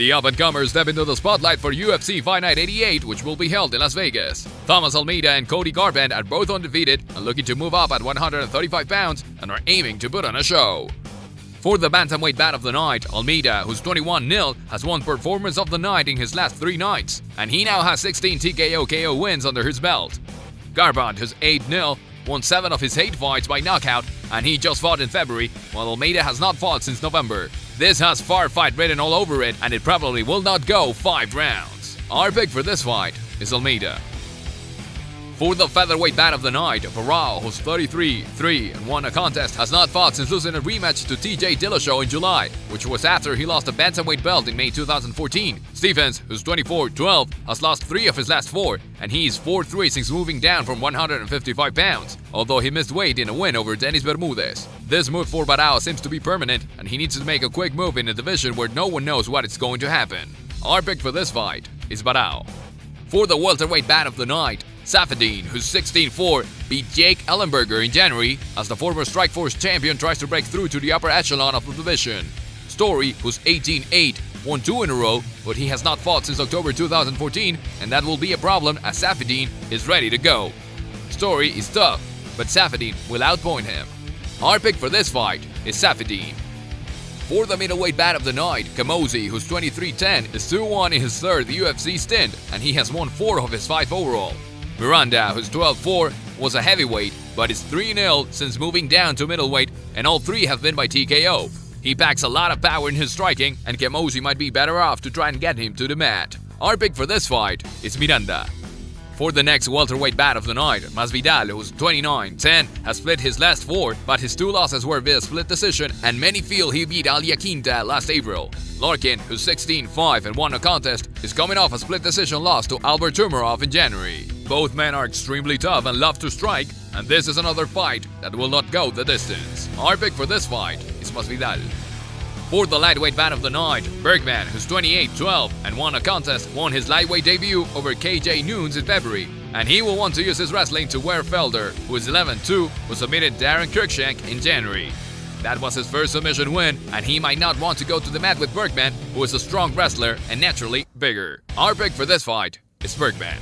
The up-and-comers step into the spotlight for UFC Fight Night 88, which will be held in Las Vegas. Almeida and Garbrandt are both undefeated and looking to move up at 135 pounds and are aiming to put on a show. For the bantamweight bout of the night, Almeida, who's 21-0, has won performance of the night in his last 3 nights, and he now has 16 TKO KO wins under his belt. Garbrandt, who's 8-0, won 7 of his 8 fights by knockout, and he just fought in February, while Almeida has not fought since November. This has far fight written all over it, and it probably will not go 5 rounds. Our pick for this fight is Almeida. For the featherweight bout of the night, Barao, who's 33-3 and won a contest, has not fought since losing a rematch to TJ Dillashaw in July, which was after he lost a bantamweight belt in May 2014. Stephens, who's 24-12, has lost 3 of his last 4, and he's 4-3 since moving down from 155 pounds, although he missed weight in a win over Dennis Bermudez. This move for Barao seems to be permanent, and he needs to make a quick move in a division where no one knows what is going to happen. Our pick for this fight is Barao. For the welterweight bout of the night, Saffiedine, who's 16-4, beat Jake Ellenberger in January as the former Strikeforce champion tries to break through to the upper echelon of the division. Story, who's 18-8, won 2 in a row, but he has not fought since October 2014, and that will be a problem as Saffiedine is ready to go. Story is tough, but Saffiedine will outpoint him. Our pick for this fight is Saffiedine. For the middleweight bout of the night, Camozzi, who's 23-10, is 2-1 in his 3rd UFC stint, and he has won 4 of his 5 overall. Miranda, who's 12-4, was a heavyweight, but is 3-0 since moving down to middleweight, and all 3 have been by TKO. He packs a lot of power in his striking, and Camozzi might be better off to try and get him to the mat. Our pick for this fight is Miranda. For the next welterweight bout of the night, Masvidal, who's 29-10, has split his last 4, but his 2 losses were via split decision, and many feel he beat Al Iaquinta last April. Larkin, who's 16-5 and won a contest, is coming off a split decision loss to Albert Tumarov in January. Both men are extremely tough and love to strike, and this is another fight that will not go the distance. Our pick for this fight is Masvidal. For the lightweight bout of the night, Bergman, who's 28-12 and won a contest, won his lightweight debut over KJ Noons in February, and he will want to use his wrestling to wear Felder, who is 11-2, who submitted Darren Cruikshank in January. That was his first submission win, and he might not want to go to the mat with Bergman, who is a strong wrestler and naturally bigger. Our pick for this fight is Bergman.